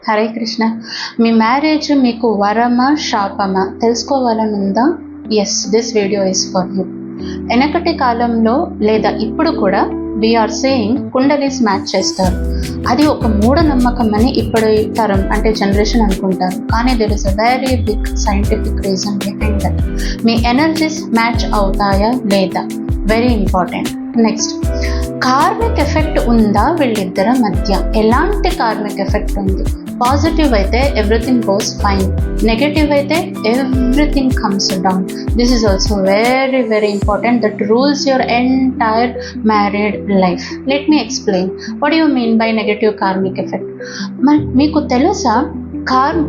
హరే కృష్ణ. మీ marriage మీకు వరమా శాపమా తెలుసుకోవాలని ఉందా? Yes, this video is for you. వెనకటి కాలంలో లేదా ఇప్పుడు కూడా వీఆర్ సేయింగ్ కుండలీస్ మ్యాచ్ చేస్తారు. అది ఒక మూఢనమ్మకం అని ఇప్పుడు తరం అంటే జనరేషన్ అనుకుంటారు. కానీ there is a very big scientific reason behind that. మీ ఎనర్జీస్ మ్యాచ్ అవుతాయా లేదా, very important. Next, karmic effect ఉందా వీళ్ళిద్దరి మధ్య? ఎలాంటి కార్మిక్ ఎఫెక్ట్ ఉంది? పాజిటివ్ అయితే ఎవ్రీథింగ్ గోస్ ఫైన్, నెగటివ్ అయితే everything comes down. This is also very very important that rules your entire married life. Let me explain what you mean by negative karmic effect. మీకు తెలుసా,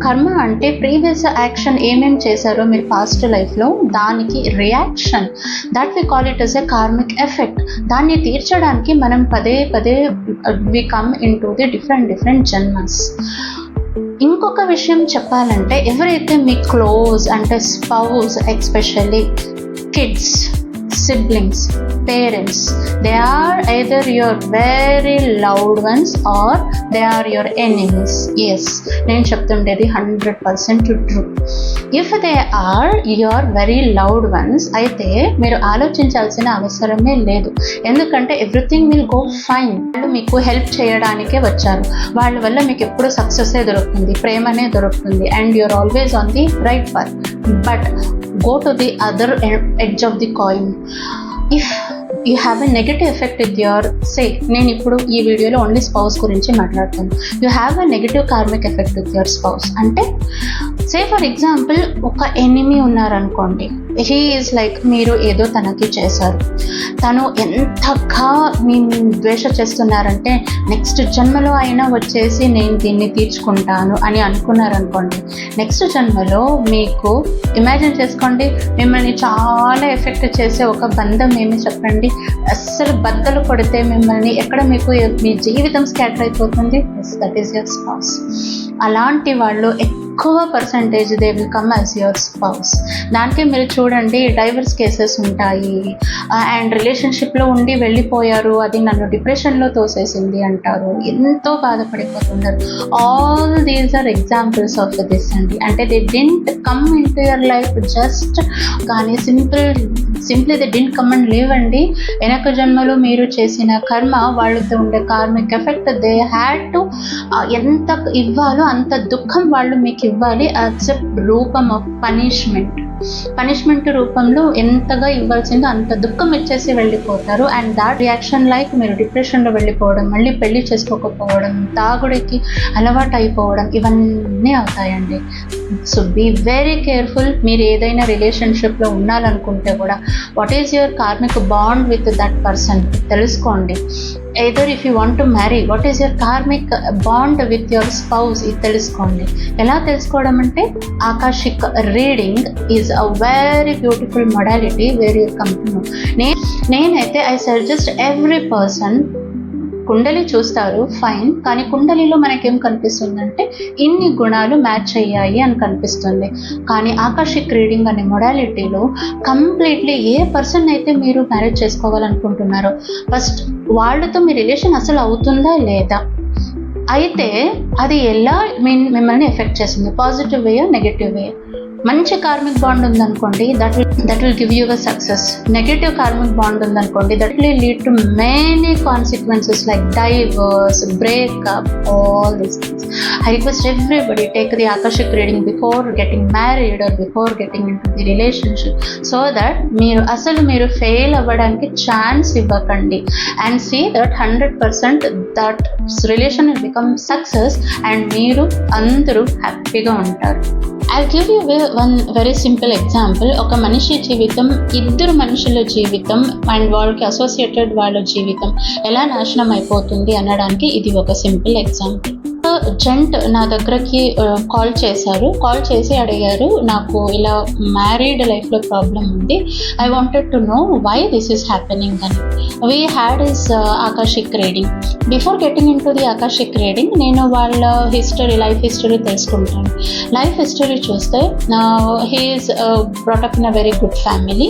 కర్మ అంటే previous action ఏమేమి చేశారో మీరు past లైఫ్లో, దానికి reaction, that we call it as a karmic effect. దాన్ని తీర్చడానికి మనం పదే పదే we come into the different జన్మస్. ఇంకొక విషయం చెప్పాలంటే, ఎవరైతే మీ క్లోజ్ అంటే spouse, especially kids, siblings, parents, they are either your very loved ones or they are your enemies. Yes, నేను చెప్తుండేది 100% true. If they are your very loved ones అయితే మీరు ఆలోచించాల్సిన అవసరమే లేదు. ఎందుకంటే ఎవ్రీథింగ్ విల్ గో ఫైన్. వాళ్ళు మీకు హెల్ప్ చేయడానికే వచ్చారు. వాళ్ళ వల్ల మీకు ఎప్పుడు సక్సెస్సే దొరుకుతుంది, ప్రేమనే దొరుకుతుంది, and you're always on the right path. But go to the other edge of the coin. If you have a negative effect with your, say, నేను ఇప్పుడు ఈ వీడియోలో ఓన్లీ స్పౌస్ గురించి మాట్లాడతాను. You have a negative karmic effect with your spouse అంటే, say for example ఒక enemy ఉన్నారనుకోండి. He is like, మీరు ఏదో తనకి చేశారు, తను ఎంతగా మీ ద్వేష చేస్తున్నారంటే నెక్స్ట్ జన్మలో అయినా వచ్చేసి నేను దీన్ని తీర్చుకుంటాను అని అనుకున్నారనుకోండి. నెక్స్ట్ జన్మలో మీకు ఇమాజిన్ చేసుకోండి, మిమ్మల్ని చాలా ఎఫెక్ట్ చేసే ఒక బంధం ఏమి చెప్పండి, అస్సలు బద్దలు కొడితే మిమ్మల్ని ఎక్కడ మీకు మీ జీవితం స్కాటర్ అయిపోతుంది. That is your spouse. అలాంటి వాళ్ళు ఎక్కువ percentage they will come as your spouse. దానికి మీరు చూడండి, డైవర్స్ కేసెస్ ఉంటాయి, అండ్ రిలేషన్షిప్లో ఉండి వెళ్ళిపోయారు, అది నన్ను డిప్రెషన్లో తోసేసింది అంటారు, ఎంతో బాధపడిపోతున్నారు. All these are examples of this అండి. అంటే they didn't come into your life just, కానీ simply they didn't come and live అండి. వెనక జన్మలో మీరు చేసిన కర్మ, వాళ్ళతో ఉండే karmic effect, they had to ఎంత ఇవ్వాలో అంత దుఃఖం వాళ్ళు మీకు ఇవ్వాలి యాజ్ ఎ రూపం ఆఫ్ పనిష్మెంట్ రూపంలో ఎంతగా ఇవ్వాల్సిందో అంత దుఃఖం ఇచ్చేసి వెళ్ళిపోతారు. అండ్ దాట్ రియాక్షన్ లైక్ మీరు డిప్రెషన్లో వెళ్ళిపోవడం, మళ్ళీ పెళ్లి చేసుకోకపోవడం, తాగుడికి అలవాటు అయిపోవడం, ఇవన్నీ అవుతాయండి. So be very careful. మీరు ఏదైనా రిలేషన్షిప్లో ఉండాలనుకుంటే కూడా what is your karmic bond with that person తెలుసుకోండి. Either if you want to marry, what is your karmic bond with your spouse, ఇది తెలుసుకోండి. ఎలా తెలుసుకోవడం అంటే, akashic reading is a very beautiful modality where you come to know. నేనైతే I suggest every person, కుండలి చూస్తారు fine, కానీ కుండలిలో మనకేం కనిపిస్తుందంటే ఇన్ని గుణాలు మ్యాచ్ అయ్యాయి అని కనిపిస్తుంది. కానీ ఆకాశిక్ రీడింగ్ అనే మొడాలిటీలో కంప్లీట్లీ ఏ పర్సన్ అయితే మీరు మ్యారేజ్ చేసుకోవాలనుకుంటున్నారో ఫస్ట్ వాళ్ళతో మీ రిలేషన్ అసలు అవుతుందా లేదా, అయితే అది ఎలా మిమ్మల్ని ఎఫెక్ట్ చేస్తుంది, పాజిటివ్ వే, నెగటివ్ వే. మంచి కార్మిక్ బాండ్ ఉందనుకోండి, that will give you a success. Negative karmic bond ఉందనుకోండి, that will lead to many consequences like divorce, breakup, all these things. I request everybody take the akashic reading before getting married or before getting into the relationship, so that మీరు fail అవ్వడానికి chance ఇవ్వకండి. And see that 100% that relation will become success and మీరు అందరూ హ్యాపీగా ఉంటారు. I'll give you one very simple example. ఒక మనిషి జీవితం, ఇద్దరు మనుషుల జీవితం అండ్ వాళ్ళకి అసోసియేటెడ్ వాళ్ళ జీవితం ఎలా నాశనం అయిపోతుంది అనడానికి ఇది ఒక సింపుల్ ఎగ్జాంపుల్. జెంట్ నా దగ్గరకి కాల్ చేసి అడిగారు, నాకు ఇలా మ్యారీడ్ లైఫ్లో ప్రాబ్లం ఉంది, I wanted to know why this is happening అని. We had is akashic reading. Before getting into the akashic reading నేను వాళ్ళ లైఫ్ హిస్టరీ తెలుసుకుంటాను. లైఫ్ హిస్టరీ చూస్తే he is brought up in a very good family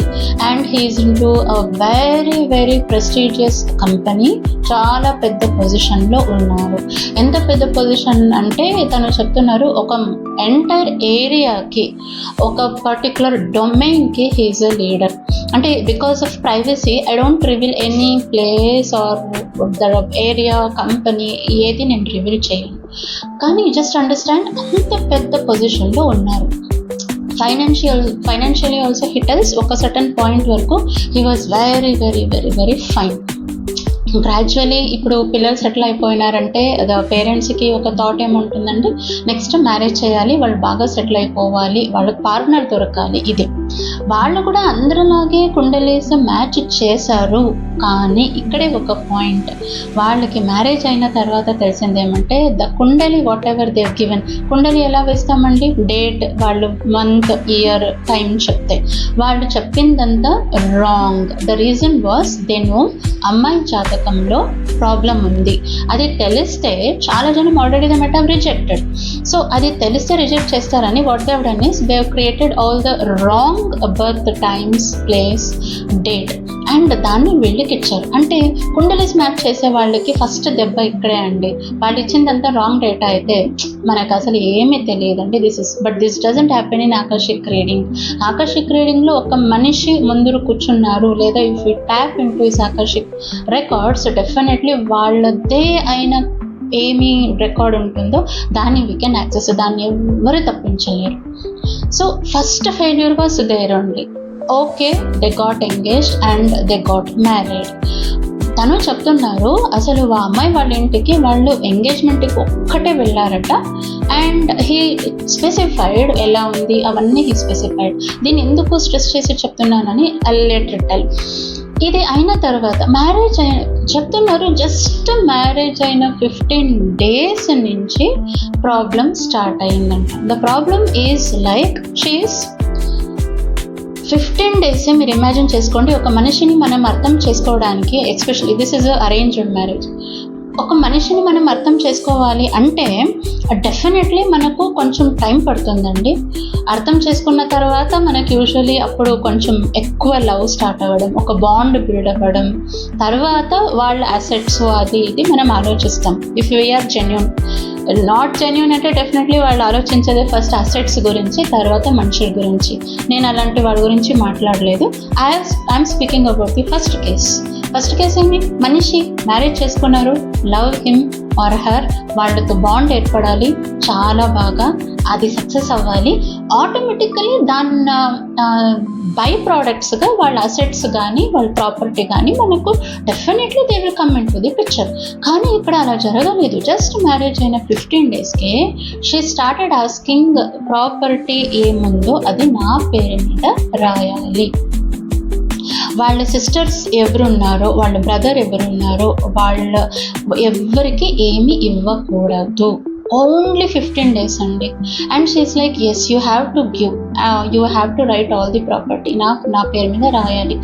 and he is into a very very prestigious company. చాలా పెద్ద పొజిషన్లో ఉన్నారు. ఎంత పెద్ద పొజిషన్ అంటే తను చెప్తున్నారు ఒక ఎంటైర్ ఏరియాకి, ఒక పర్టికులర్ డొమైన్కి హీఈస్ ఎ లీడర్. అంటే because of privacy I don't reveal any place or the area, company, ఏది నేను రివీల్ చేయను. కానీ జస్ట్ అండర్స్టాండ్, అంత పెద్ద పొజిషన్లో ఉన్నారు. ఫైనాన్షియలీ ఆల్సో హీ టెల్స్ ఒక సర్టన్ పాయింట్ వరకు he was very very very very fine. Gradually ఇప్పుడు పిల్లలు సెటిల్ అయిపోయినారంటే పేరెంట్స్కి ఒక థాట్ ఏముంటుందంటే నెక్స్ట్ మ్యారేజ్ చేయాలి, వాళ్ళు బాగా సెటిల్ అయిపోవాలి, వాళ్ళకి పార్ట్నర్ దొరకాలి. ఇది వాళ్ళు కూడా అందరిలాగే కుండలీస్ మ్యాచ్ చేశారు. కానీ ఇక్కడే ఒక పాయింట్, వాళ్ళకి మ్యారేజ్ అయిన తర్వాత తెలిసింది ఏమంటే the kundali what ever they've given, kundali ఎలా వేస్తామండి, డేట్, వాళ్ళు మంత్, ఇయర్, టైం చెప్తే వాళ్ళు చెప్పిందంతా wrong. The reason was they know అమ్మాయి జాతకంలో ప్రాబ్లం ఉంది. అది తెలిస్తే చాలా జనం already they met have rejected. So అది తెలిస్తే రిజెక్ట్ చేస్తారని what they have done is they have created all the wrong birth times, place, date and దాన్ని వీళ్ళకి ఇచ్చారు. అంటే కుండలీస్ మ్యాచ్ చేసే వాళ్ళకి ఫస్ట్ దెబ్బ ఇక్కడే అండి. వాళ్ళు ఇచ్చిందంతా రాంగ్ డేటా అయితే మనకు అసలు ఏమీ తెలియదండి. This doesn't happen in akashic reading. Akashic రీడింగ్లో ఒక మనిషి ముందు కూర్చున్నారు, లేదా if you tap into his akashic records definitely వాళ్ళదే అయిన ఏమి రికార్డ్ ఉంటుందో దాన్ని వీ కెన్ యాక్సెస్, దాన్ని ఎవరు తప్పించలేరు. So first failure was there only. Okay, they got engaged and they got married. తను చెప్తున్నారు అసలు ఆ అమ్మాయి వాళ్ళ ఇంటికి వాళ్ళు ఎంగేజ్మెంట్కి ఒక్కటే వెళ్ళారట. అండ్ హీ స్పెసిఫైడ్ ఎలా ఉంది అవన్నీ హీ స్పెసిఫైడ్. దీన్ని ఎందుకు స్ట్రెస్ చేసి చెప్తున్నానని అల్లెటెల్. ఇది అయిన తర్వాత మ్యారేజ్ చెప్తున్నారు, జస్ట్ మ్యారేజ్ అయిన 15 days నుంచి ప్రాబ్లం స్టార్ట్ అయిందంట. The problem is like she's 15 days. మీరు ఇమాజిన్ చేసుకోండి, ఒక మనిషిని మనం అర్థం చేసుకోవడానికి, especially this is arranged marriage, ఒక మనిషిని మనం అర్థం చేసుకోవాలి అంటే డెఫినెట్లీ మనకు కొంచెం టైం పడుతుందండి. అర్థం చేసుకున్న తర్వాత మనకి యూజువలీ అప్పుడు కొంచెం ఎక్కువ లవ్ స్టార్ట్ అవ్వడం, ఒక బాండ్ బిల్డ్ అవ్వడం, తర్వాత వాళ్ళ అసెట్స్ అది ఇది మనం ఆలోచిస్తాం. If we're genuine. Not genuine అంటే డెఫినెట్లీ వాళ్ళు ఆలోచించేదే ఫస్ట్ అసెట్స్ గురించి, తర్వాత మనుషుల గురించి. నేను అలాంటి వాళ్ళ గురించి మాట్లాడలేదు. I'm speaking about the first case. First case ఏంటి, మనిషి మ్యారేజ్ చేసుకున్నారు, లవ్ హిమ్ ఆర్ హర్, వాళ్ళతో బాండ్ ఏర్పడాలి చాలా బాగా, అది సక్సెస్ అవ్వాలి. ఆటోమేటికలీ దాని బై ప్రోడక్ట్స్గా వాళ్ళ అసెట్స్ కానీ వాళ్ళ ప్రాపర్టీ కానీ మనకు definitely they will come into the picture. కానీ ఇక్కడ అలా జరగలేదు. జస్ట్ మ్యారేజ్ అయిన 15 daysకే షీ స్టార్టెడ్ ఆస్కింగ్ ప్రాపర్టీ ఏముందో అది నా పేరు మీద రాయాలి. వాళ్ళ సిస్టర్స్ ఎవరున్నారో, వాళ్ళ బ్రదర్ ఎవరున్నారో వాళ్ళ ఎవరికి ఏమీ ఇవ్వకూడదు. ఓన్లీ 15 days అండి. And she's like yes you have to give, you have to write all the property. నా పేరు మీద రాయాలి.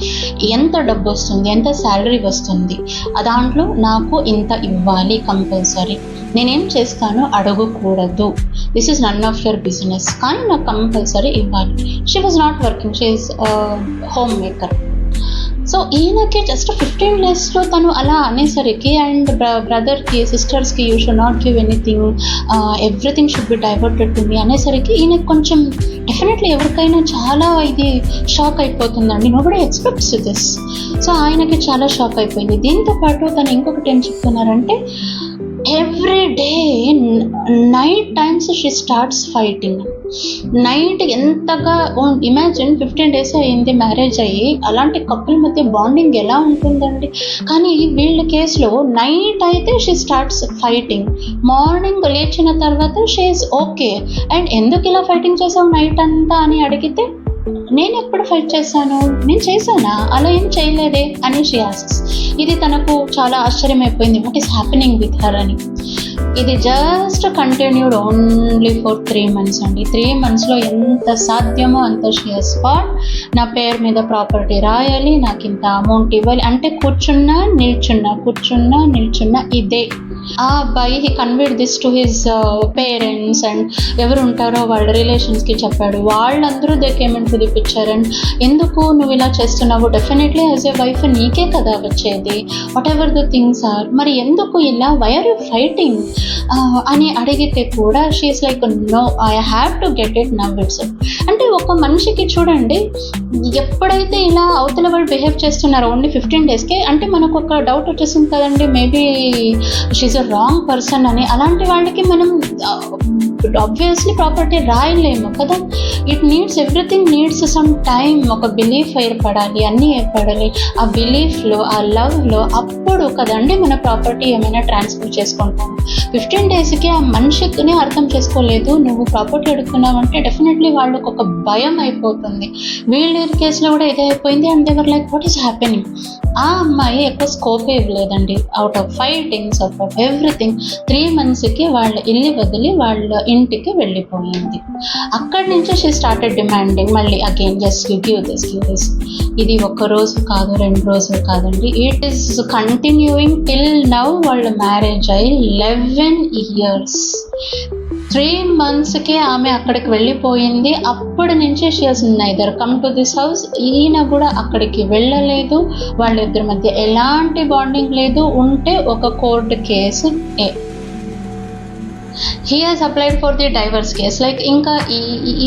ఎంత డబ్బు వస్తుంది, ఎంత శాలరీ వస్తుంది, దాంట్లో నాకు ఇంత ఇవ్వాలి కంపల్సరీ. నేనేం చేస్తానో అడగకూడదు. This is none of your business, కానీ నాకు కంపల్సరీ ఇవ్వాలి. She was not working, she is home maker. So ఈయనకి జస్ట్ 15 daysలో తను అలా అనేసరికి, అండ్ బ్రదర్కి సిస్టర్స్కి you should not give anything, everything should be diverted to me అనేసరికి ఈయనకి కొంచెం డెఫినెట్లీ ఎవరికైనా చాలా ఇది షాక్ అయిపోతుందండి. Nobody expects this. సో ఆయనకి చాలా షాక్ అయిపోయింది. దీంతోపాటు తను ఇంకొకటి ఏం చెప్తున్నారంటే every day night times she starts fighting. Night ఎంతగా ఇమాజిన్ 15 days అయింది మ్యారేజ్ అయ్యి, అలాంటి కపుల్ మధ్య బాండింగ్ ఎలా ఉంటుందండి. కానీ వీళ్ళ కేసులో నైట్ అయితే షీ స్టార్ట్స్ ఫైటింగ్, మార్నింగ్ లేచిన తర్వాత షీ ఈజ్ ఓకే. అండ్ ఎందుకు ఇలా ఫైటింగ్ చేసావు నైట్ అంతా అని అడిగితే, నేను ఎప్పుడు ఫైట్ చేశాను, నేను చేశానా, అలా ఏం చేయలేదే అని షీ ఆస్క్స్. ఇది తనకు చాలా ఆశ్చర్యమైపోయింది, what is happening with her అని. ఇది just continued only for 3 months అండి. 3 monthsలో ఎంత సాధ్యమో అంత షీ హస్ ఫాట్. నా పేరు మీద ప్రాపర్టీ రాయాలి, నాకు ఇంత అమౌంట్ ఇవ్వాలి అంటే కూర్చున్నా నిల్చున్నా ఇదే ఆ అబ్బాయి he conveyed this to his parents and ఎవరు ఉంటారో వాళ్ళ రిలేషన్స్కి చెప్పాడు. వాళ్ళందరూ they came in to the picture and ఎందుకు నువ్వు ఇలా చేస్తున్నావు, డెఫినెట్లీ యాజ్ ఏ వైఫ్ నీకే కదా వచ్చేది, whatever the things are, మరి ఎందుకు ఇలా, వై ఆర్ యూ ఫైటింగ్ అని అడిగితే కూడా she's like no I have to get it now it's. అంటే ఒక మనిషికి చూడండి, ఎప్పుడైతే ఇలా అవతల వాళ్ళు బిహేవ్ చేస్తున్నారు ఓన్లీ 15 daysకే, అంటే మనకు ఒక డౌట్ వచ్చేసింది కదండి, maybe she's a wrong person అని. అలాంటి వాళ్ళకి మనం ఆబ్వియస్లీ ప్రాపర్టీ రాయలేము కదా. It needs, everything needs some time. ఒక బిలీఫ్ ఏర్పడాలి, అన్నీ ఏర్పడాలి. ఆ బిలీఫ్లో, ఆ లవ్లో అప్పుడు కదండి మన ప్రాపర్టీ ఏమైనా ట్రాన్స్ఫర్ చేసుకుంటాం. 15 daysకి ఆ మనిషిని అర్థం చేసుకోలేదు, నువ్వు ప్రాపర్టీ అడుగుతున్నావు అంటే డెఫినెట్లీ వాళ్ళకు ఒక భయం అయిపోతుంది. వీళ్ళ కేసులో కూడా ఇదే అయిపోయింది. And they were like what is happening. ఆ అమ్మాయి ఎక్కువ స్కోపే ఇవ్వలేదండి. Out of fightings, out of everything 3 monthsకి వాళ్ళ ఇల్లు వదిలి వాళ్ళ ఇంటికి వెళ్ళిపోయింది. అక్కడి నుంచి షీ స్టార్టెడ్ డిమాండింగ్ మళ్ళీ again, yes you give this, give this. ఇది 1 రోజు కాదు, 2 రోజులు కాదండి, it is continuing till now. వాళ్ళ మ్యారేజ్ అయ్యి 11 years. 3 monthsకి ఆమె అక్కడికి వెళ్ళిపోయింది. అప్పటి నుంచి she has neither come to this house. ఈయన కూడా అక్కడికి వెళ్ళలేదు. వాళ్ళిద్దరి మధ్య ఎలాంటి బాండింగ్ లేదు. ఉంటే ఒక court case. He has applied for the divorce case. Like ఇంకా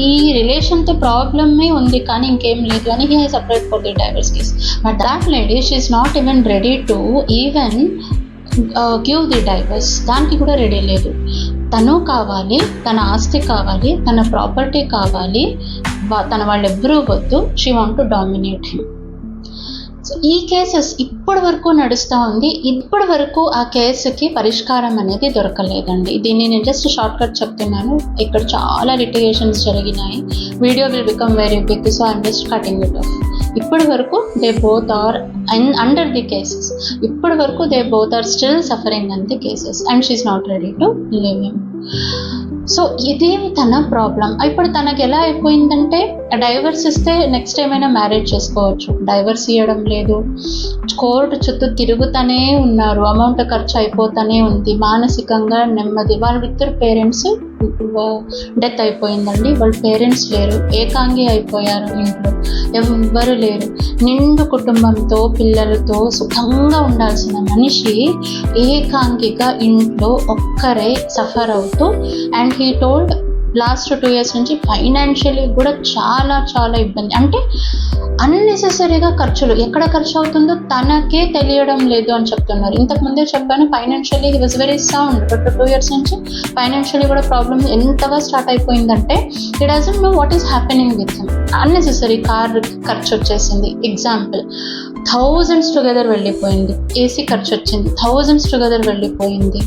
ఈ రిలేషన్తో ప్రాబ్లమే ఉంది కానీ ఇంకేం లేదు అని he has applied for the divorce case. But that lady she is not even ready to even give the divorce. దానికి కూడా రెడీ లేదు. తను కావాలి, తన ఆస్తి కావాలి, తన ప్రాపర్టీ కావాలి, తన వాళ్ళెవ్వరూ వద్దు. She want to dominate him. So ఈ కేసెస్ ఇప్పటి వరకు నడుస్తూ ఉంది. ఇప్పటి వరకు ఆ కేసుకి పరిష్కారం అనేది దొరకలేదండి. దీన్ని నేను జస్ట్ షార్ట్ కట్ చెప్తున్నాను. ఇక్కడ చాలా లిటిగేషన్స్ జరిగినాయి. Video will become very big, so I'm just cutting it off. ఇప్పటి వరకు they both are under the cases. ఇప్పటి వరకు they both are still suffering on the cases and she is not ready to live him. So ఇది తన problem. ఇప్పుడు తనకి ఎలా అయిపోయిందంటే డైవర్స్ ఇస్తే నెక్స్ట్ ఏమైనా మ్యారేజ్ చేసుకోవచ్చు, డైవర్స్ ఇవ్వడం లేదు. కోర్టు చుట్టూ తిరుగుతూనే ఉన్నారు, అమౌంట్ ఖర్చు అయిపోతూనే ఉంది. మానసికంగా నెమ్మది. వాళ్ళిద్దరు పేరెంట్స్ డెత్ అయిపోయిందండి. వాళ్ళ పేరెంట్స్ లేరు, ఏకాంగి అయిపోయారు. ఇంట్లో ఎవ్వరు లేరు. నిండు కుటుంబంతో పిల్లలతో సుఖంగా ఉండాల్సిన మనిషి ఏకాంగిగా ఇంట్లో ఒక్కరే సఫర్ అవుతూ. And he told last 2 years నుంచి ఫైనాన్షియలీ కూడా చాలా చాలా ఇబ్బంది. అంటే అన్నెసెసరీగా ఖర్చులు ఎక్కడ ఖర్చు అవుతుందో తనకే తెలియడం లేదు అని చెప్తున్నారు. ఇంతకుముందే చెప్పాను, financially he was very sound. But 2 years నుంచి ఫైనాన్షియలీ కూడా ప్రాబ్లమ్ ఎంతగా స్టార్ట్ అయిపోయిందంటే he doesn't know what is happening with him. Unnecessary car ఖర్చు వచ్చేసింది. ఎగ్జాంపుల్, thousands టుగెదర్ వెళ్ళిపోయింది. ఏసీ ఖర్చు వచ్చింది, thousands టుగెదర్ వెళ్ళిపోయింది.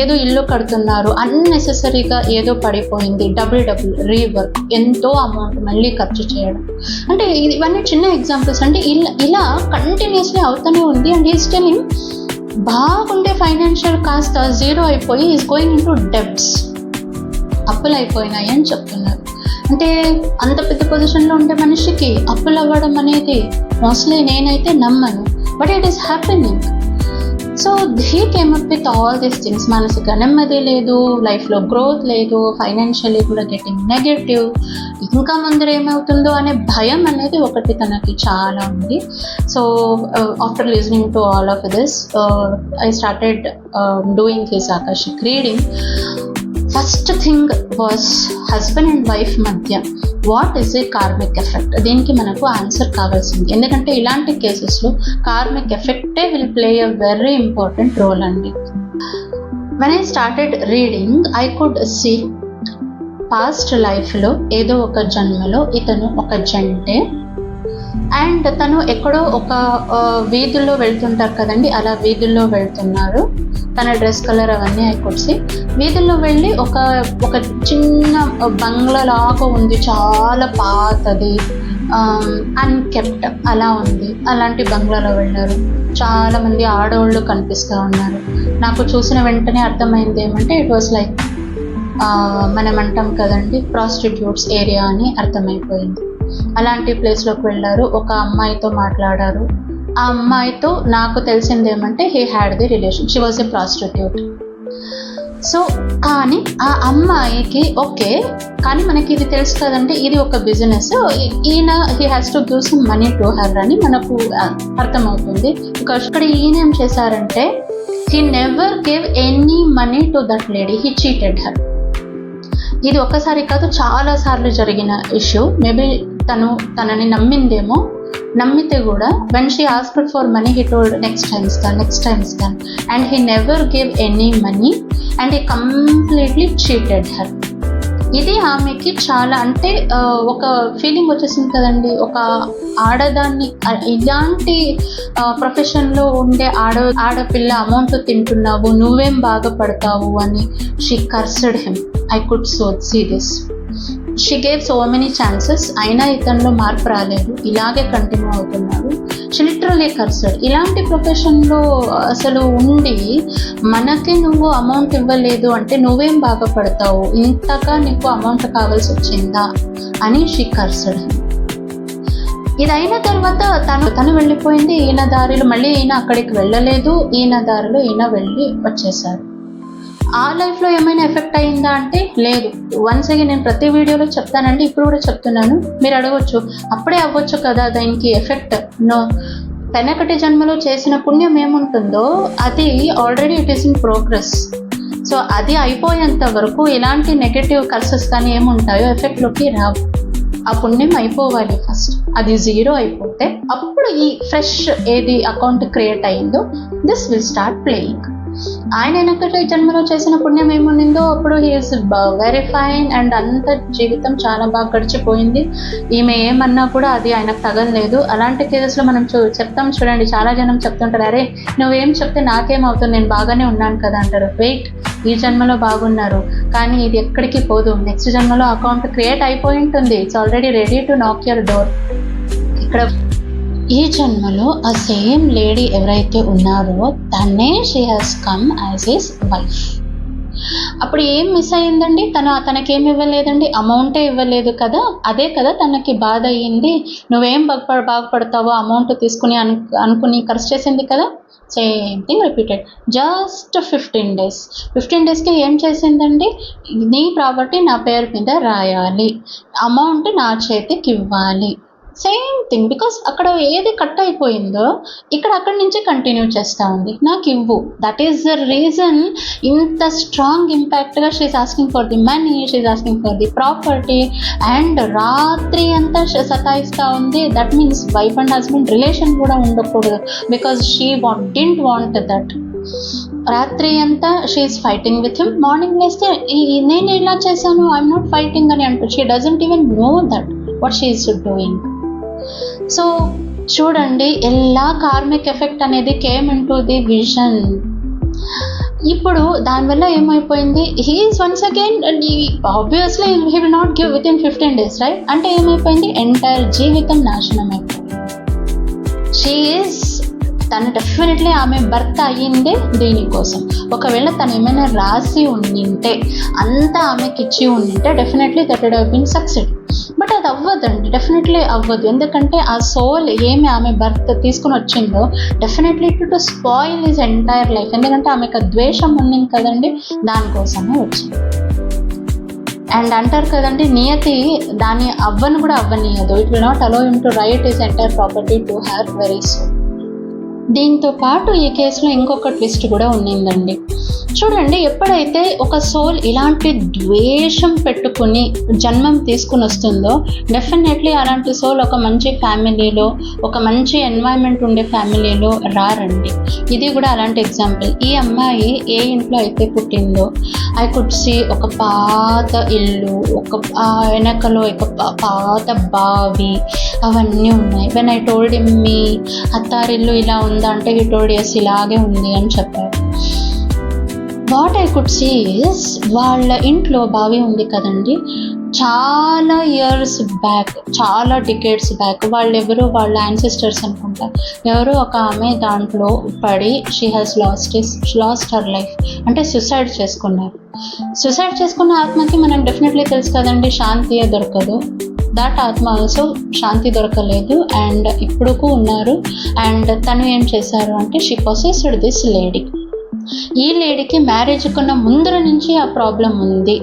ఏదో ఇల్లు కడుతున్నారు, అన్నెసెసరీగా ఏదో పడిపోయింది. డబుల్ రీవర్క్, ఎంతో అమౌంట్ మళ్ళీ ఖర్చు చేయడం. అంటే ఇవన్నీ చిన్న ఎగ్జాంపుల్స్ అండి. ఇలా కంటిన్యూస్లీ అవుతూనే ఉంది. అండ్ ఈస్ టెలింగ్ బాగుండే ఫైనాన్షియల్ కాస్త జీరో అయిపోయి is going in to debts. అప్పులు అయిపోయినాయి అని చెప్తున్నారు. అంటే అంత పెద్ద పొజిషన్లో ఉండే మనిషికి అప్పులు అవ్వడం అనేది మోస్ట్లీ నేనైతే నమ్మను. But it is happening. So he came up with all these things. మానసిక నెమ్మది లేదు, లైఫ్లో గ్రోత్ లేదు, ఫైనాన్షియలీ కూడా గెటింగ్ నెగటివ్. ఇంకా ముందర ఏమవుతుందో అనే భయం అనేది ఒకటి తనకి చాలా ఉంది. So after listening to all of this I started doing his akashic reading. First thing was husband and wife మధ్య what is a karmic effect. దీనికి మనకు ఆన్సర్ కావాల్సింది. ఎందుకంటే ఇలాంటి కేసెస్లో కార్మిక్ ఎఫెక్టే will play a very important role అండి. When I started reading I could see past లైఫ్లో ఏదో ఒక జన్మలో ఇతను ఒక జంటే అండ్ తను ఎక్కడో ఒక వీధుల్లో వెళ్తుంటారు కదండి, అలా వీధుల్లో వెళ్తున్నారు. తన డ్రెస్ కలర్ అవన్నీ అయికొచ్చి వీధుల్లో వెళ్ళి ఒక చిన్న బంగ్లా లాగా ఉంది, చాలా పాతది, అన్కెప్ట్ అలా ఉంది. అలాంటి బంగ్లాలో వెళ్ళారు. చాలామంది ఆడవాళ్ళు కనిపిస్తూ ఉన్నారు. నాకు చూసిన వెంటనే అర్థమైంది ఏమంటే ఇట్ వాస్ లైక్ మనం అంటాం కదండి ప్రాస్టిట్యూట్స్ ఏరియా అని అర్థమైపోయింది. అలాంటి ప్లేస్లోకి వెళ్ళారు. ఒక అమ్మాయితో మాట్లాడారు. ఆ అమ్మాయితో నాకు తెలిసింది ఏమంటే he had the relation, she was a prostitute. So కానీ ఆ అమ్మాయికి ఓకే, కానీ మనకి ఇది తెలుసు కదండి, ఇది ఒక బిజినెస్, ఈయన he has to give some money to her అని మనకు అర్థమవుతుంది. బికాస్ ఇక్కడ ఈయన ఏం చేశారంటే he never give any money to that lady, he cheated her. ఇది ఒక్కసారి కాదు, చాలా సార్లు జరిగిన ఇష్యూ. మేబీ తనని నమ్మిందేమో, నమ్మితే కూడా when she asked for money he told next time iska, and he never gave any money and he completely cheated her. ఇది ఆమెకి చాలా అంటే ఒక ఫీలింగ్ వచ్చేసింది కదండి, ఒక ఆడదాన్ని ఇలాంటి ప్రొఫెషన్లో ఉండే ఆడపిల్ల అమౌంట్ తింటున్నావు, నువ్వేం బాగుపడతావు అని. She cursed him. I could see this. She gave so many chances, అయినా ఇతనిలో మార్పు రాలేదు, ఇలాగే కంటిన్యూ అవుతున్నాడు. She literally cursed. ఇలాంటి ప్రొఫెషన్లో అసలు ఉండి మనకి నువ్వు అమౌంట్ ఇవ్వలేదు అంటే నువ్వేం బాగుపడతావు, ఇంతగా నీకు అమౌంట్ కావాల్సి వచ్చిందా అని షీ కర్స్డ్. ఇది అయిన తర్వాత తను వెళ్ళిపోయింది ఈయన దారిలో, మళ్ళీ ఈయన అక్కడికి వెళ్ళలేదు, ఈయన దారిలో ఈయన వెళ్ళి వచ్చేసారు. ఆ లైఫ్లో ఏమైనా ఎఫెక్ట్ అయిందా అంటే లేదు. వన్స్ అగైన్ నేను ప్రతి వీడియోలో చెప్తానండి, ఇప్పుడు కూడా చెప్తున్నాను. మీరు అడగవచ్చు అప్పుడే అవ్వచ్చు కదా దానికి ఎఫెక్ట్. నో, వెనకటి జన్మలో చేసిన పుణ్యం ఏముంటుందో అది already it is in progress. So అది అయిపోయేంత వరకు ఇలాంటి నెగటివ్ కర్సెస్ కానీ ఏముంటాయో ఎఫెక్ట్లోకి రావు. ఆ పుణ్యం అయిపోవాలి ఫస్ట్, అది 0 అయిపోతే అప్పుడు ఈ ఫ్రెష్ ఏది అకౌంట్ క్రియేట్ అయ్యిందో దిస్ విల్ స్టార్ట్ ప్లేయింగ్. ఆయన వెనకటి జన్మలో చేసిన పుణ్యం ఏముండిందో అప్పుడు హీఈస్ వెరీ ఫైన్ అండ్ అంత జీవితం చాలా బాగా గడిచిపోయింది. ఈమె ఏమన్నా కూడా అది ఆయనకు తగలలేదు. అలాంటి కేసెస్లో మనం చెప్తాం చూడండి, చాలా జనం చెప్తుంటారు, అరే నువ్వేం చెప్తే నాకేమవుతుంది, నేను బాగానే ఉన్నాను కదా అంటారు. వెయిట్, ఈ జన్మలో బాగున్నారు కానీ ఇది ఎక్కడికి పోదు. నెక్స్ట్ జన్మలో అకౌంట్ క్రియేట్ అయిపోయి ఉంటుంది. ఇట్స్ ఆల్రెడీ రెడీ టు నాక్ యువర్ డోర్. ఇక్కడ ఈ జన్మలో ఆ సేమ్ లేడీ ఎవరైతే ఉన్నారో తనే she has come as his wife. అప్పుడు ఏం మిస్ అయ్యిందండి, తనకేమి ఇవ్వలేదండి, అమౌంటే ఇవ్వలేదు కదా, అదే కదా తనకి బాధ అయ్యింది. నువ్వేం బాగుపడతావో అమౌంట్ తీసుకుని అనుకుని ఖర్చు చేసింది కదా. Same thing repeated. Just 15 days. 15 daysకి ఏం చేసిందండి, నీ ప్రాపర్టీ నా పేరు మీద రాయాలి, అమౌంట్ నా చేతికి ఇవ్వాలి. Same thing. బికాస్ అక్కడ ఏది కట్ అయిపోయిందో ఇక్కడ అక్కడి నుంచి కంటిన్యూ చేస్తూ ఉంది, నాకు ఇవ్వు. దట్ ఈస్ ద రీజన్ ఇంత స్ట్రాంగ్ ఇంపాక్ట్గా she is asking for the money, she is asking for the property and రాత్రి అంతా సతాయిస్తూ ఉంది. That means wife and husband relation కూడా ఉండకూడదు. Because she didn't want that. రాత్రి అంతా she is fighting with him. Morning లేస్తే నేను ఇలా చేశాను, ఐఎమ్ నాట్ ఫైటింగ్ అని అంటూ she doesn't even know that what she is doing. So చూడండి ఎలా కార్మిక్ ఎఫెక్ట్ అనేది కేమ్ ఇంటూ ది విజన్. ఇప్పుడు దానివల్ల ఏమైపోయింది, he's once again obviously he will not give within 15 days, right? అంటే ఏమైపోయింది, ఎంటైర్ జీవితం నాశనం అయిపోయింది. తను డెఫినెట్లీ ఆమె భర్త అయ్యిందే దీనికోసం. ఒకవేళ తను ఏమైనా రాసి ఉండింటే, అంతా ఆమెకి ఇచ్చి ఉండింటే definitely that would have been succeed. But అది అవ్వదండి, డెఫినెట్లీ అవ్వదు. ఎందుకంటే ఆ సోల్ ఏమి ఆమె భర్త తీసుకుని వచ్చిందో definitely to spoil his entire life. ఎందుకంటే ఆమెకు ద్వేషం ఉండింది కదండి, దానికోసమే వచ్చింది. అండ్ అంటారు కదండి, నియతి దాని అవ్వను కూడా అవ్వనీయదు. It will not allow him to write his entire property to her very soon. దీంతో పాటు ఈ కేసులో ఇంకొక ట్విస్ట్ కూడా ఉండిందండి. చూడండి, ఎప్పుడైతే ఒక సోల్ ఇలాంటి ద్వేషం పెట్టుకుని జన్మం తీసుకుని వస్తుందో డెఫినెట్లీ అలాంటి సోల్ ఒక మంచి ఫ్యామిలీలో, ఒక మంచి ఎన్వైరన్మెంట్ ఉండే ఫ్యామిలీలో రారండి. ఇది కూడా అలాంటి ఎగ్జాంపుల్. ఈ అమ్మాయి ఏ ఇంట్లో అయితే పుట్టిందో ఐ కుడ్ సీ ఒక పాత ఇల్లు, ఒక వెనకలో ఒక పాత బావి, అవన్నీ ఉన్నాయి. వెన్ ఐ టోల్డ్ హిమ్ మీ అత్తారిల్లు ఇలా ఉందా అంటే హీ టోల్డ్ yes ఇలాగే ఉంది అని చెప్పారు. What I could see is వాళ్ళ ఇంట్లో బావి ఉంది కదండి, చాలా ఇయర్స్ బ్యాక్, చాలా డికేడ్స్ బ్యాక్ వాళ్ళెవరో వాళ్ళ యాన్సిస్టర్స్ అనుకుంటా, ఎవరో ఒక ఆమె దాంట్లో పడి she has lost her life, అంటే సూసైడ్ చేసుకున్నారు. సూసైడ్ చేసుకున్న ఆత్మకి మనకు డెఫినెట్లీ తెలుసు కదండి, శాంతియే దొరకదు. దట్ ఆత్మ ఆల్సో శాంతి దొరకలేదు అండ్ ఇప్పుడుకు ఉన్నారు. అండ్ తను ఏం చేశారు అంటే షీ పొసెస్డ్ దిస్ లేడీ. ఈ లేడీకి మ్యారేజ్ కన్నా ముందర నుంచి ఆ ప్రాబ్లం ఉంది.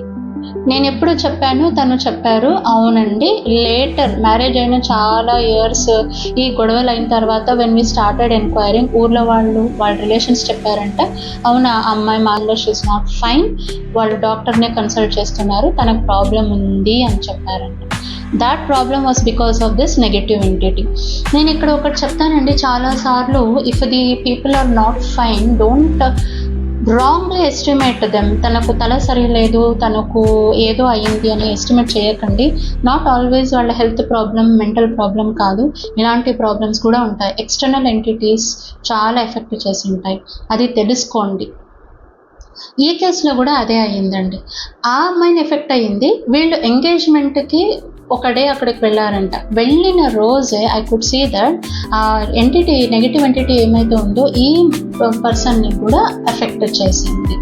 నేను ఎప్పుడు చెప్పాను, తను చెప్పారు అవునండి. లేటర్ మ్యారేజ్ అయిన చాలా ఇయర్స్ ఈ గొడవలు అయిన తర్వాత వెన్ వీ స్టార్టెడ్ ఎంక్వైరింగ్, ఊర్లో వాళ్ళ రిలేషన్స్ చెప్పారంట, అవునా అమ్మాయి మాలో షీస్ నాట్ ఫైన్, వాళ్ళు డాక్టర్నే కన్సల్ట్ చేస్తున్నారు, తనకు ప్రాబ్లం ఉంది అని చెప్పారంట. That problem was because of this negative entity. నేను ఇక్కడ ఒకటి చెప్తానండి, చాలాసార్లు if the people are not fine, don't wrongly estimate them. తనకు తల సరిలేదు, తనకు ఏదో అయ్యింది అని ఎస్టిమేట్ చేయకండి. నాట్ ఆల్వేస్ వాళ్ళ హెల్త్ ప్రాబ్లం మెంటల్ ప్రాబ్లం కాదు, ఇలాంటి ప్రాబ్లమ్స్ కూడా ఉంటాయి. ఎక్స్టర్నల్ ఎంటిటీస్ చాలా ఎఫెక్ట్ చేసి ఉంటాయి, అది తెలుసుకోండి. ఈ కేసులో కూడా అదే అయ్యిందండి. ఆ అమ్మాయిని ఎఫెక్ట్ అయ్యింది. వీళ్ళు ఎంగేజ్మెంట్కి ఒక డే అక్కడికి వెళ్ళారంట. వెళ్ళిన రోజే ఐ కుడ్ సీ దట్ ఆ ఎంటిటీ, నెగిటివ్ ఎంటిటీ ఏమైతే ఉందో ఈ పర్సన్ని కూడా ఎఫెక్ట్ చేసింది.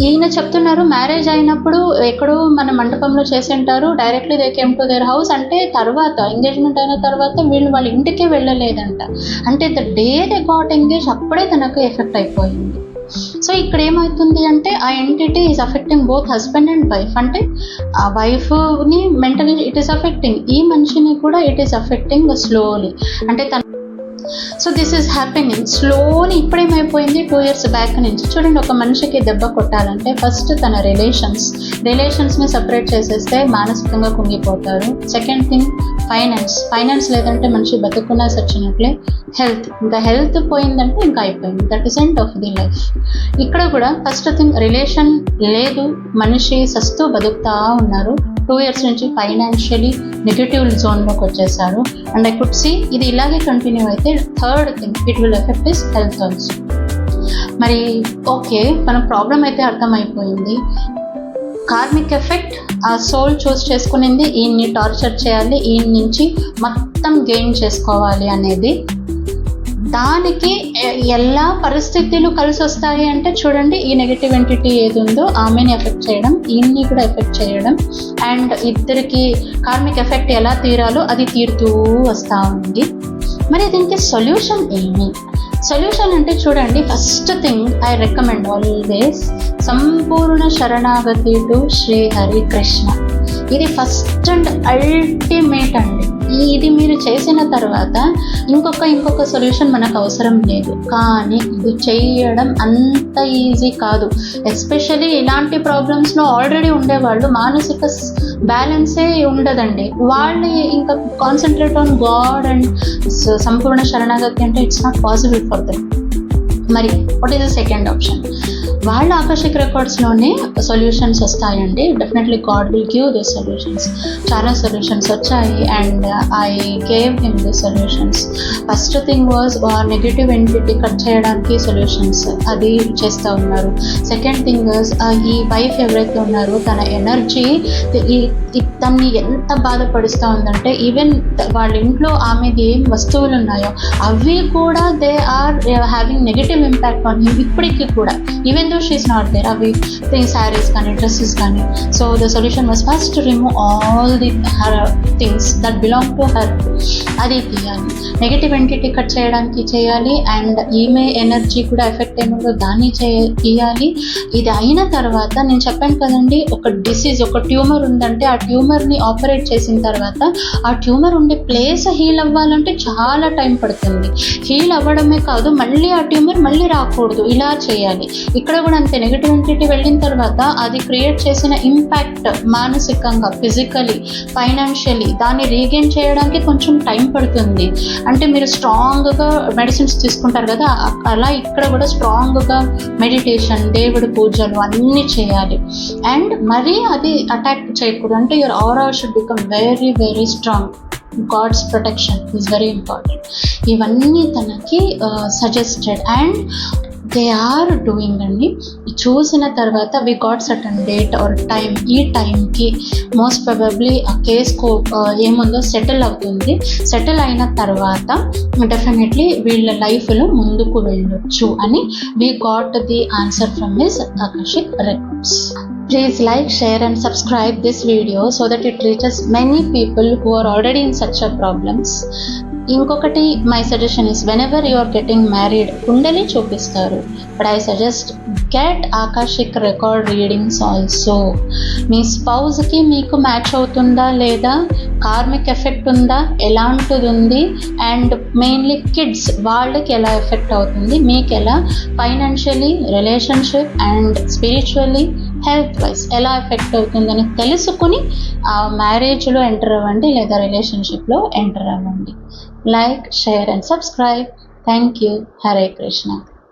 ఈయన చెప్తున్నారు మ్యారేజ్ అయినప్పుడు ఎక్కడో మన మండపంలో చేసింటారు, directly they came to their house. అంటే తర్వాత ఎంగేజ్మెంట్ అయిన తర్వాత వీళ్ళు వాళ్ళ ఇంటికే వెళ్ళలేదంట. అంటే the day they got engage అప్పుడే తనకు ఎఫెక్ట్ అయిపోయింది. సో ఇక్కడ ఏమవుతుంది అంటే ఆ entity is affecting both husband and wife. అంటే ఆ వైఫ్ని మెంటలీ ఇట్ ఈస్ అఫెక్టింగ్, ఈ మనిషిని కూడా ఇట్ ఈస్ అఫెక్టింగ్ స్లోలీ. అంటే తన so this is happening slowly. ఇప్పుడేమైపోయింది, 2 years బ్యాక్ నుంచి చూడండి, ఒక మనిషికి దెబ్బ కొట్టాలంటే ఫస్ట్ తన రిలేషన్స్ని సపరేట్ చేసేస్తే మానసికంగా కుంగిపోతారు. సెకండ్ థింగ్ ఫైనాన్స్ లేదంటే మనిషి బతుకున్నా సచ్చినట్లే. ఇంకా హెల్త్ పోయిందంటే ఇంకా అయిపోయింది, that is end of the life. ఇక్కడ కూడా ఫస్ట్ థింగ్ రిలేషన్ లేదు, మనిషి సస్తూ బతుకుతా ఉన్నారు. 2 years నుంచి ఫైనాన్షియలీ నెగటివ్ జోన్లోకి వచ్చేసారు. అండ్ ఐ కుడ్ సీ ఇది ఇలాగే కంటిన్యూ అయితే third thing it will effect his health also. మరి ఓకే, మన ప్రాబ్లం అయితే అర్థమైపోయింది. కార్మిక్ ఎఫెక్ట్, ఆ సోల్ చూస్ చేసుకునింది ఈయన్ని టార్చర్ చేయాలి, ఈయన నుంచి మొత్తం గెయిన్ చేసుకోవాలి అనేది. దానికి ఎలా పరిస్థితులు కలిసి వస్తాయి అంటే చూడండి, ఈ నెగటివ్ ఎంటిటీ ఏది ఉందో ఆమెని ఎఫెక్ట్ చేయడం, ఈయన్ని కూడా ఎఫెక్ట్ చేయడం, అండ్ ఇద్దరికి కార్మిక్ ఎఫెక్ట్ ఎలా తీరాలో అది తీరుతూ వస్తూ ఉంది. మరి దీనికి సొల్యూషన్ ఏమి? సొల్యూషన్ అంటే చూడండి, first thing I recommend always సంపూర్ణ శరణాగతి టు శ్రీ హరి కృష్ణ. ఇది ఫస్ట్ అండ్ అల్టిమేట్ అండి. ఇది మీరు చేసిన తర్వాత ఇంకొక సొల్యూషన్ మనకు అవసరం లేదు. కానీ ఇది చేయడం అంత ఈజీ కాదు. ఎస్పెషలీ ఇలాంటి ప్రాబ్లమ్స్లో ఆల్రెడీ ఉండేవాళ్ళు మానసిక బ్యాలెన్సే ఉండదండి. వాళ్ళు ఇంకా కాన్సన్ట్రేట్ ఆన్ గాడ్ అండ్ సంపూర్ణ శరణాగతి అంటే it's not possible for them. మరి what is the second option? వాళ్ళ ఆకర్షిక రికార్డ్స్లోనే సొల్యూషన్స్ వస్తాయండి. Definitely God will give the solutions. చాలా సొల్యూషన్స్ వచ్చాయి and I gave him the solutions. First thing was negative entity cut చేయడానికి సొల్యూషన్స్, అది చేస్తూ ఉన్నారు. సెకండ్ థింగ్ వాజ్ ఈ వైఫ్ ఎవరైతే ఉన్నారో తన ఎనర్జీ తన్ని ఎంత బాధపడుస్తూ ఉందంటే ఈవెన్ వాళ్ళ ఇంట్లో ఆమెది ఏం వస్తువులు ఉన్నాయో అవి కూడా they are having negative impact on him ఇప్పటికీ కూడా, even though she is not there. అవి శారీస్ కానీ డ్రెస్సెస్ కానీ. So the solution was first remove all the her things that belong to her. అది తీయాలి. నెగటివ్ ఎంటిటీ కట్ చేయడానికి చేయాలి and ఈమె ఎనర్జీ కూడా ఎఫెక్ట్ ఏముందో దాన్ని తీయాలి. ఇది అయిన తర్వాత నేను చెప్పాను కదండి, ఒక డిసీజ్, ఒక ట్యూమర్ ఉందంటే ఆ ట్యూమర్ని ఆపరేట్ చేసిన తర్వాత ఆ ట్యూమర్ ఉండే ప్లేస్ హీల్ అవ్వాలంటే చాలా టైం పడుతుంది. హీల్ అవ్వడమే కాదు, మళ్ళీ ఆ ట్యూమర్ మళ్ళీ రాకూడదు, ఇలా చేయాలి. ఇక్కడ కూడా అంతే, నెగటివ్ ఎంటిటీ వెళ్ళిన తర్వాత అది క్రియేట్ చేసిన ఇంపాక్ట్ మానసికంగా, ఫిజికలీ, ఫైనాన్షియలీ దాన్ని రీగెయిన్ చేయడానికి కొంచెం టైం పడుతుంది. అంటే మీరు స్ట్రాంగ్గా మెడిసిన్స్ తీసుకుంటారు కదా, అలా ఇక్కడ కూడా స్ట్రాంగ్గా మెడిటేషన్, దేవుడి పూజలు అన్నీ చేయాలి. అండ్ మరీ అది అటాక్ చేయకూడదు. అంటే your aura should become very very strong. God's protection is very important. ఇవన్నీ తనకి suggested and they are doing అండి. చూసిన తర్వాత we got certain date or time, ఈ టైంకి మోస్ట్ ప్రాబబ్లీ ఆ కేస్ ఏముందో సెటిల్ అవుతుంది. సెటిల్ అయిన తర్వాత డెఫినెట్లీ వీళ్ళ లైఫ్లో ముందుకు వెళ్ళొచ్చు అని we got the answer from his akashic records. Please like, share and subscribe this video so that it reaches many people who are already in such a problems. ఇంకొకటి my suggestion is whenever you are getting married కుండలి చూపిస్తారు, but I suggest get akashic record readings also. మీ స్పౌజ్కి మీకు match అవుతుందా లేదా, karmic effect ఉందా, ఎలాంటిది ఉంది, అండ్ మెయిన్లీ కిడ్స్ వాళ్ళకి ఎలా ఎఫెక్ట్ అవుతుంది, మీకు ఎలా financially, relationship and spiritually, health wise ఎలా ఎఫెక్ట్ అవుతుందని తెలుసుకుని ఆ మ్యారేజ్లో ఎంటర్ అవ్వండి లేదా రిలేషన్షిప్లో ఎంటర్ అవ్వండి. Like, share and subscribe. Thank you. Hare Krishna.